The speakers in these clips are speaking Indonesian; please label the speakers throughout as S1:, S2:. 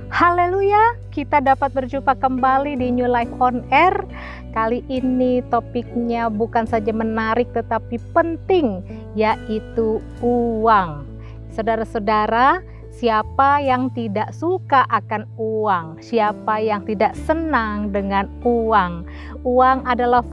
S1: Haleluya, kita dapat berjumpa kembali di New Life on Air. Kali ini topiknya bukan saja menarik tetapi penting, yaitu uang. Saudara-saudara, siapa yang tidak suka akan uang? Siapa yang tidak senang dengan uang? Uang adalah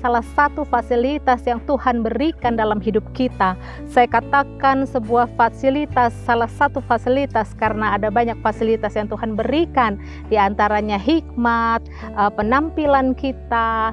S1: salah satu fasilitas yang Tuhan berikan dalam hidup kita. Saya katakan sebuah fasilitas, salah satu fasilitas karena ada banyak fasilitas yang Tuhan berikan. Di antaranya hikmat, penampilan kita,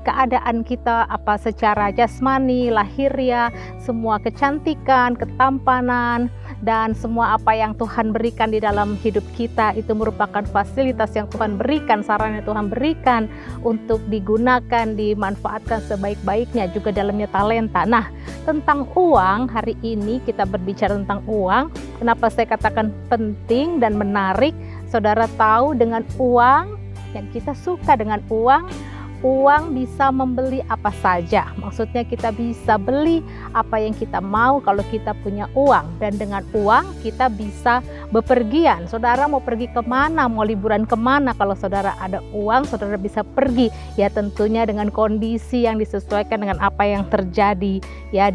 S1: keadaan kita secara jasmani, lahiriah, semua kecantikan, ketampanan, dan semua apa yang Tuhan berikan di dalam hidup kita itu merupakan fasilitas yang Tuhan berikan, saran yang Tuhan berikan untuk digunakan, dimanfaatkan sebaik-baiknya, juga dalamnya talenta. Nah, tentang uang, hari ini kita berbicara tentang uang. Kenapa saya katakan penting dan menarik? Saudara tahu, dengan uang yang kita suka, dengan uang bisa membeli apa saja. Maksudnya kita bisa beli apa yang kita mau kalau kita punya uang. Dan dengan uang kita bisa bepergian. Saudara mau pergi kemana, mau liburan kemana, kalau saudara ada uang, saudara bisa pergi. Ya tentunya dengan kondisi yang disesuaikan dengan apa yang terjadi. Ya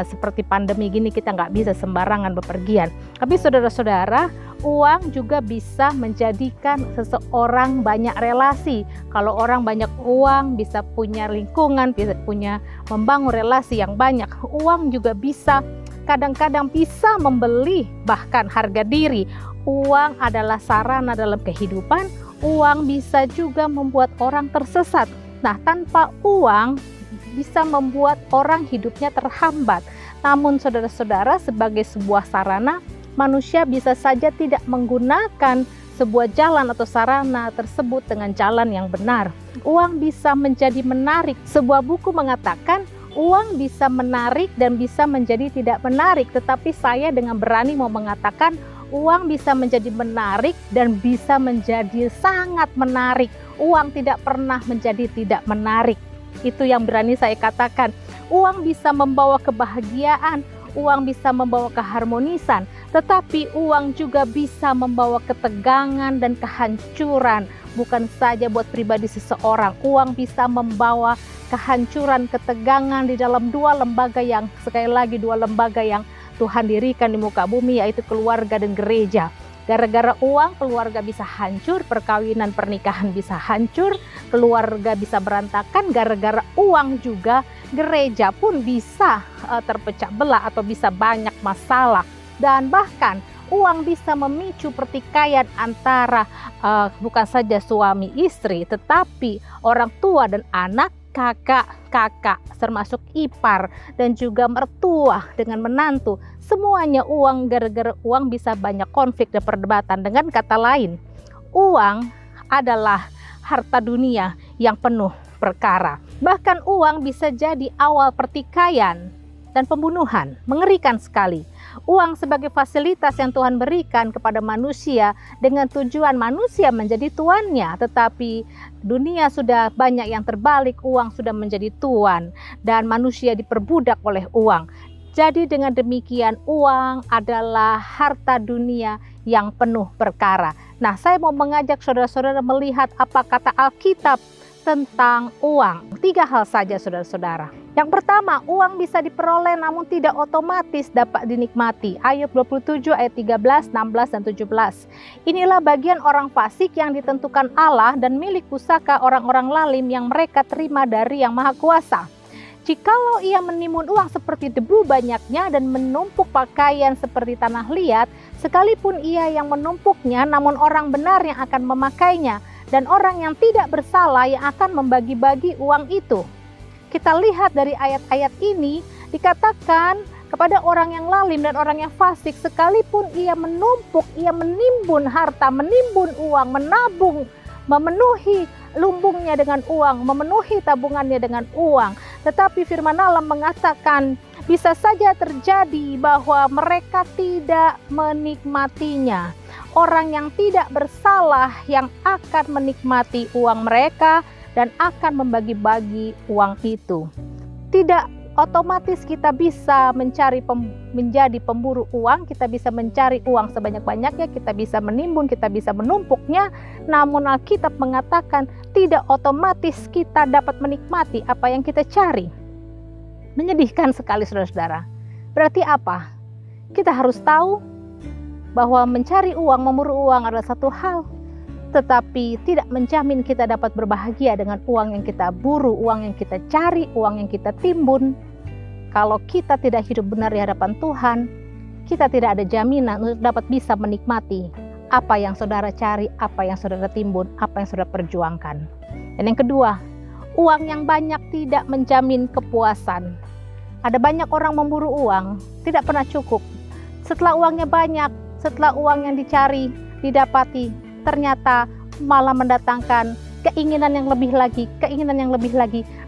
S1: seperti pandemi gini kita nggak bisa sembarangan bepergian. Tapi saudara-saudara, uang juga bisa menjadikan seseorang banyak relasi. Kalau orang banyak uang, bisa punya lingkungan, bisa membangun relasi yang banyak. Uang juga bisa kadang-kadang bisa membeli bahkan harga diri. Uang adalah sarana dalam kehidupan. Uang bisa juga membuat orang tersesat. Nah, tanpa uang bisa membuat orang hidupnya terhambat. Namun saudara-saudara, sebagai sebuah sarana, manusia bisa saja tidak menggunakan sebuah jalan atau sarana tersebut dengan jalan yang benar. Uang bisa menjadi menarik. Sebuah buku mengatakan uang bisa menarik dan bisa menjadi tidak menarik. Tetapi saya dengan berani mau mengatakan uang bisa menjadi menarik dan bisa menjadi sangat menarik. Uang tidak pernah menjadi tidak menarik. Itu yang berani saya katakan. Uang bisa membawa kebahagiaan. Uang bisa membawa keharmonisan, tetapi uang juga bisa membawa ketegangan dan kehancuran. Bukan saja buat pribadi seseorang, uang bisa membawa kehancuran, ketegangan di dalam dua lembaga yang Tuhan dirikan di muka bumi, yaitu keluarga dan gereja. Gara-gara uang, keluarga bisa hancur, perkawinan, pernikahan bisa hancur, keluarga bisa berantakan. Gara-gara uang juga, gereja pun bisa terpecah belah atau bisa banyak masalah. Dan bahkan uang bisa memicu pertikaian antara bukan saja suami istri, tetapi orang tua dan anak, kakak, termasuk ipar, dan juga mertua dengan menantu. Semuanya uang, gara-gara uang bisa banyak konflik dan perdebatan. Dengan kata lain, uang adalah harta dunia yang penuh perkara. Bahkan uang bisa jadi awal pertikaian dan pembunuhan. Mengerikan sekali. Uang sebagai fasilitas yang Tuhan berikan kepada manusia dengan tujuan manusia menjadi tuannya. Tetapi dunia sudah banyak yang terbalik, uang sudah menjadi tuan dan manusia diperbudak oleh uang. Jadi dengan demikian uang adalah harta dunia yang penuh perkara. Nah, saya mau mengajak saudara-saudara melihat apa kata Alkitab tentang uang. 3 hal saja saudara-saudara. Yang pertama, uang bisa diperoleh namun tidak otomatis dapat dinikmati. Ayub 27 ayat 13, 16, dan 17. Inilah bagian orang fasik yang ditentukan Allah dan milik pusaka orang-orang lalim yang mereka terima dari Yang Maha Kuasa. Jikalau ia menimbun uang seperti debu banyaknya dan menumpuk pakaian seperti tanah liat, sekalipun ia yang menumpuknya, namun orang benar yang akan memakainya, dan orang yang tidak bersalah yang akan membagi-bagi uang itu. Kita lihat dari ayat-ayat ini, dikatakan kepada orang yang lalim dan orang yang fasik, sekalipun ia menumpuk, ia menimbun harta, menimbun uang, menabung, memenuhi lumbungnya dengan uang, memenuhi tabungannya dengan uang. Tetapi firman Allah mengatakan bisa saja terjadi bahwa mereka tidak menikmatinya. Orang yang tidak bersalah yang akan menikmati uang mereka dan akan membagi-bagi uang itu. Tidak otomatis kita bisa menjadi pemburu uang, kita bisa mencari uang sebanyak-banyaknya, kita bisa menimbun, kita bisa menumpuknya. Namun Alkitab mengatakan tidak otomatis kita dapat menikmati apa yang kita cari. Menyedihkan sekali saudara-saudara. Berarti apa? Kita harus tahu bahwa mencari uang, memburu uang adalah satu hal, tetapi tidak menjamin kita dapat berbahagia dengan uang yang kita buru, uang yang kita cari, uang yang kita timbun. Kalau kita tidak hidup benar di hadapan Tuhan, kita tidak ada jaminan untuk dapat bisa menikmati apa yang saudara cari, apa yang saudara timbun, apa yang saudara perjuangkan. Dan yang kedua, uang yang banyak tidak menjamin kepuasan. Ada banyak orang memburu uang, tidak pernah cukup. Setelah uangnya banyak, setelah uang yang dicari, didapati, ternyata malah mendatangkan keinginan yang lebih lagi,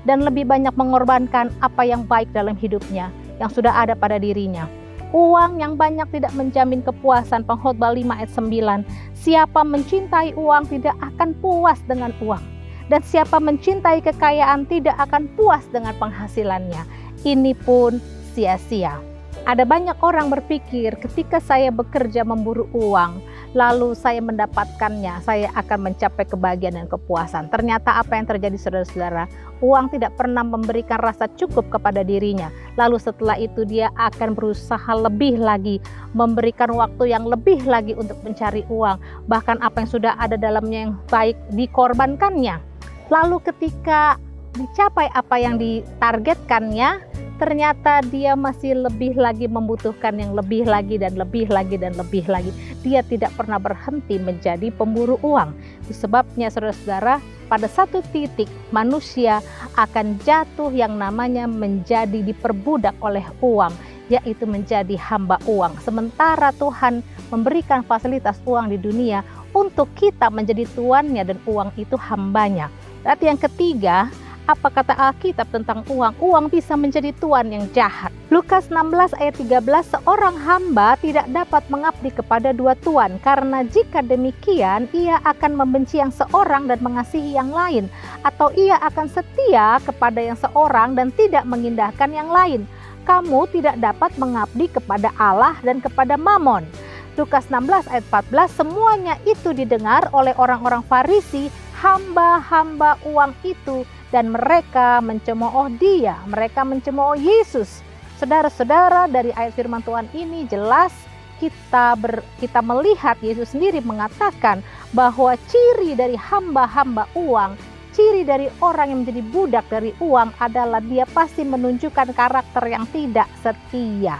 S1: dan lebih banyak mengorbankan apa yang baik dalam hidupnya, yang sudah ada pada dirinya. Uang yang banyak tidak menjamin kepuasan. Pengkhotbah 5 ayat 9. Siapa mencintai uang tidak akan puas dengan uang, dan siapa mencintai kekayaan tidak akan puas dengan penghasilannya. Ini pun sia-sia. Ada banyak orang berpikir ketika saya bekerja memburu uang, lalu saya mendapatkannya, saya akan mencapai kebahagiaan dan kepuasan. Ternyata apa yang terjadi saudara-saudara? Uang tidak pernah memberikan rasa cukup kepada dirinya. Lalu setelah itu dia akan berusaha lebih lagi, memberikan waktu yang lebih lagi untuk mencari uang. Bahkan apa yang sudah ada dalamnya yang baik dikorbankannya. Lalu ketika dicapai apa yang ditargetkannya, ternyata dia masih lebih lagi membutuhkan yang lebih lagi dan lebih lagi dan lebih lagi. Dia tidak pernah berhenti menjadi pemburu uang. Itu sebabnya saudara-saudara, pada satu titik manusia akan jatuh yang namanya menjadi diperbudak oleh uang, yaitu menjadi hamba uang. Sementara Tuhan memberikan fasilitas uang di dunia untuk kita menjadi tuannya dan uang itu hambanya. Berarti yang ketiga, apa kata Alkitab tentang uang? Uang bisa menjadi tuan yang jahat. Lukas 16 ayat 13, seorang hamba tidak dapat mengabdi kepada dua tuan, karena jika demikian ia akan membenci yang seorang dan mengasihi yang lain, atau ia akan setia kepada yang seorang dan tidak mengindahkan yang lain. Kamu tidak dapat mengabdi kepada Allah dan kepada Mamon. Lukas 16 ayat 14, semuanya itu didengar oleh orang-orang Farisi, hamba-hamba uang itu, dan mereka mencemooh dia, mereka mencemooh Yesus. Saudara-saudara, dari ayat firman Tuhan ini jelas kita melihat Yesus sendiri mengatakan bahwa ciri dari hamba-hamba uang, ciri dari orang yang menjadi budak dari uang adalah dia pasti menunjukkan karakter yang tidak setia.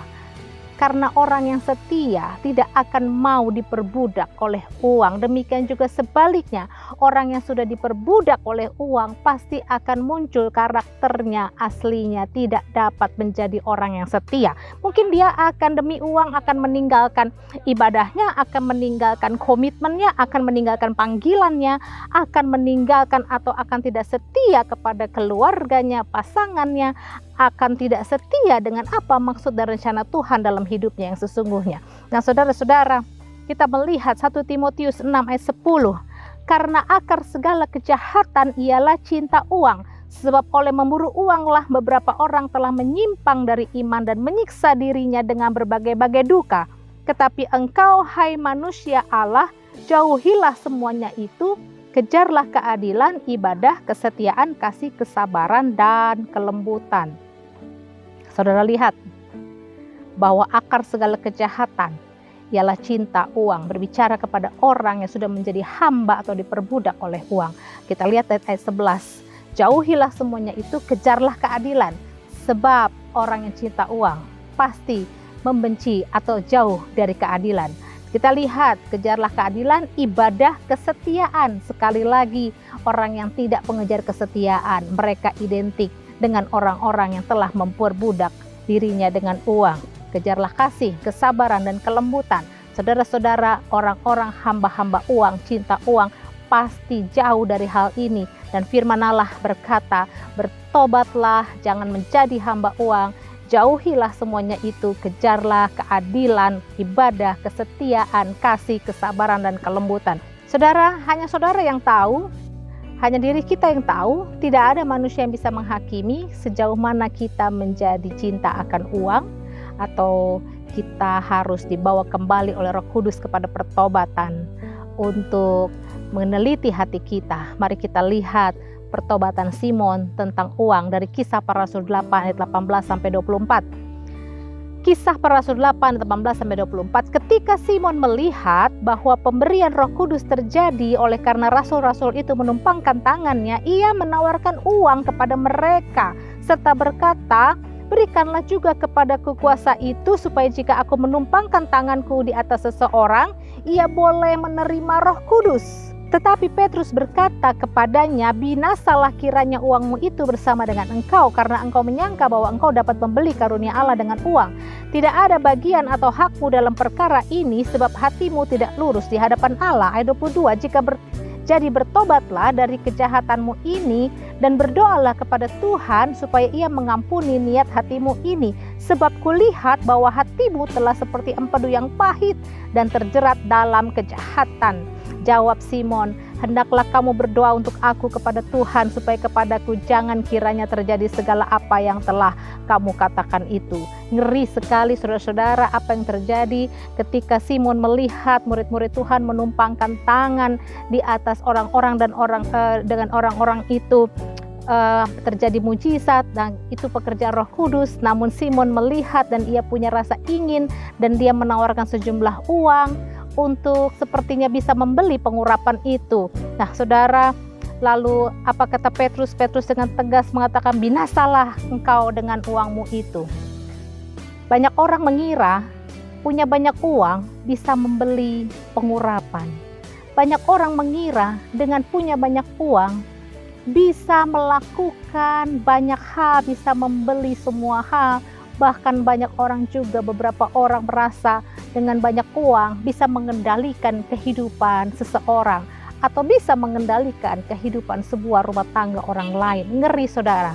S1: Karena orang yang setia tidak akan mau diperbudak oleh uang. Demikian juga sebaliknya, orang yang sudah diperbudak oleh uang pasti akan muncul karakternya aslinya, tidak dapat menjadi orang yang setia. Mungkin dia akan demi uang akan meninggalkan ibadahnya, akan meninggalkan komitmennya, akan meninggalkan panggilannya, akan meninggalkan atau akan tidak setia kepada keluarganya, pasangannya, akan tidak setia dengan apa maksud dan rencana Tuhan dalam hidupnya yang sesungguhnya. Nah saudara-saudara, kita melihat 1 Timotius 6 ayat 10. Karena akar segala kejahatan ialah cinta uang. Sebab oleh memburu uanglah beberapa orang telah menyimpang dari iman dan menyiksa dirinya dengan berbagai-bagai duka. Tetapi engkau, hai manusia Allah, jauhilah semuanya itu. Kejarlah keadilan, ibadah, kesetiaan, kasih, kesabaran, dan kelembutan. Saudara lihat bahwa akar segala kejahatan ialah cinta uang. Berbicara kepada orang yang sudah menjadi hamba atau diperbudak oleh uang. Kita lihat ayat 11. Jauhilah semuanya itu, kejarlah keadilan. Sebab orang yang cinta uang pasti membenci atau jauh dari keadilan. Kita lihat, kejarlah keadilan, ibadah, kesetiaan. Sekali lagi, orang yang tidak mengejar kesetiaan, mereka identik dengan orang-orang yang telah memperbudak dirinya dengan uang. Kejarlah kasih, kesabaran, dan kelembutan. Saudara-saudara, orang-orang hamba-hamba uang, cinta uang, pasti jauh dari hal ini. Dan firman Allah berkata, bertobatlah, jangan menjadi hamba uang. Jauhilah semuanya itu, kejarlah keadilan, ibadah, kesetiaan, kasih, kesabaran, dan kelembutan. Saudara, hanya saudara yang tahu, hanya diri kita yang tahu. Tidak ada manusia yang bisa menghakimi sejauh mana kita menjadi cinta akan uang, atau kita harus dibawa kembali oleh Roh Kudus kepada pertobatan untuk meneliti hati kita. Mari kita lihat pertobatan Simon tentang uang dari Kisah Para Rasul 8 ayat 18 sampai 24. Kisah Para Rasul 8 18 sampai 24. Ketika Simon melihat bahwa pemberian Roh Kudus terjadi oleh karena rasul-rasul itu menumpangkan tangannya, ia menawarkan uang kepada mereka serta berkata, "Berikanlah juga kepadaku kuasa itu supaya jika aku menumpangkan tanganku di atas seseorang, ia boleh menerima Roh Kudus." Tetapi Petrus berkata kepadanya, "Binasalah kiranya uangmu itu bersama dengan engkau, karena engkau menyangka bahwa engkau dapat membeli karunia Allah dengan uang. Tidak ada bagian atau hakmu dalam perkara ini, sebab hatimu tidak lurus di hadapan Allah." Ayat 22, Jadi bertobatlah dari kejahatanmu ini dan berdoalah kepada Tuhan supaya ia mengampuni niat hatimu ini. Sebab kulihat bahwa hatimu telah seperti empedu yang pahit dan terjerat dalam kejahatan. Jawab Simon, "Hendaklah kamu berdoa untuk aku kepada Tuhan supaya kepadaku jangan kiranya terjadi segala apa yang telah kamu katakan itu." Ngeri sekali saudara-saudara apa yang terjadi ketika Simon melihat murid-murid Tuhan menumpangkan tangan di atas orang-orang dan dengan orang-orang itu terjadi mujizat dan itu pekerjaan Roh Kudus. Namun Simon melihat dan ia punya rasa ingin dan dia menawarkan sejumlah uang untuk sepertinya bisa membeli pengurapan itu. Nah saudara, lalu apa kata Petrus? Petrus dengan tegas mengatakan, "Binasalah engkau dengan uangmu itu." Banyak orang mengira punya banyak uang bisa membeli pengurapan. Banyak orang mengira dengan punya banyak uang bisa melakukan banyak hal, bisa membeli semua hal. Bahkan banyak orang juga, beberapa orang merasa dengan banyak uang bisa mengendalikan kehidupan seseorang atau bisa mengendalikan kehidupan sebuah rumah tangga orang lain. Ngeri saudara.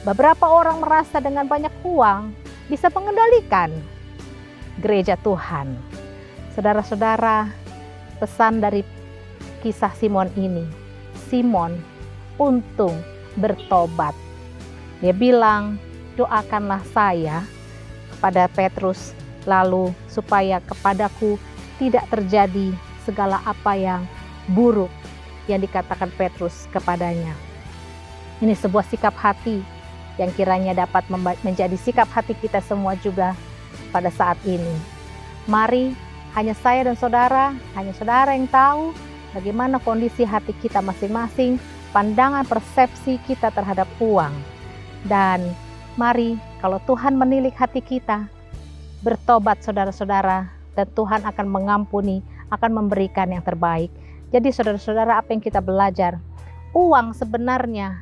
S1: Beberapa orang merasa dengan banyak uang bisa mengendalikan gereja Tuhan. Saudara-saudara, pesan dari kisah Simon ini, Simon untung bertobat. Dia bilang, "Doakanlah saya," kepada Petrus, lalu supaya kepadaku tidak terjadi segala apa yang buruk yang dikatakan Petrus kepadanya. Ini sebuah sikap hati yang kiranya dapat menjadi sikap hati kita semua juga pada saat ini. Mari, hanya saya dan saudara, hanya saudara yang tahu bagaimana kondisi hati kita masing-masing, pandangan persepsi kita terhadap uang. Dan mari, kalau Tuhan menilik hati kita, bertobat saudara-saudara, dan Tuhan akan mengampuni, akan memberikan yang terbaik. Jadi saudara-saudara, apa yang kita belajar? Uang sebenarnya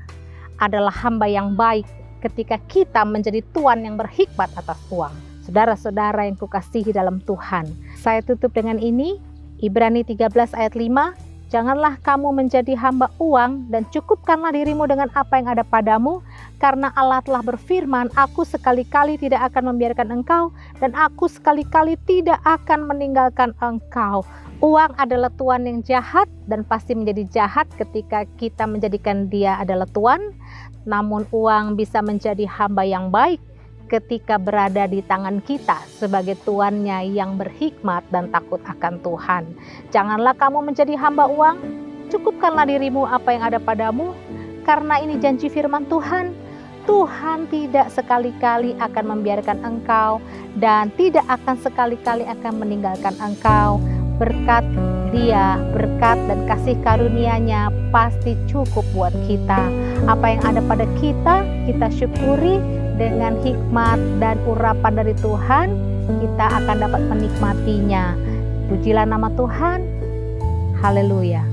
S1: adalah hamba yang baik ketika kita menjadi tuan yang berhikmat atas uang. Saudara-saudara yang kukasihi dalam Tuhan, saya tutup dengan ini, Ibrani 13 ayat 5, "Janganlah kamu menjadi hamba uang dan cukupkanlah dirimu dengan apa yang ada padamu, karena Allah telah berfirman, aku sekali-kali tidak akan membiarkan engkau dan aku sekali-kali tidak akan meninggalkan engkau." Uang adalah tuan yang jahat dan pasti menjadi jahat ketika kita menjadikan dia adalah tuan. Namun uang bisa menjadi hamba yang baik ketika berada di tangan kita sebagai tuannya yang berhikmat dan takut akan Tuhan. Janganlah kamu menjadi hamba uang, cukupkanlah dirimu apa yang ada padamu, karena ini janji firman Tuhan. Tuhan tidak sekali-kali akan membiarkan engkau dan tidak akan sekali-kali akan meninggalkan engkau. Berkat Dia, berkat dan kasih karunia-Nya pasti cukup buat kita. Apa yang ada pada kita, kita syukuri dengan hikmat dan urapan dari Tuhan, kita akan dapat menikmatinya. Pujilah nama Tuhan. Haleluya.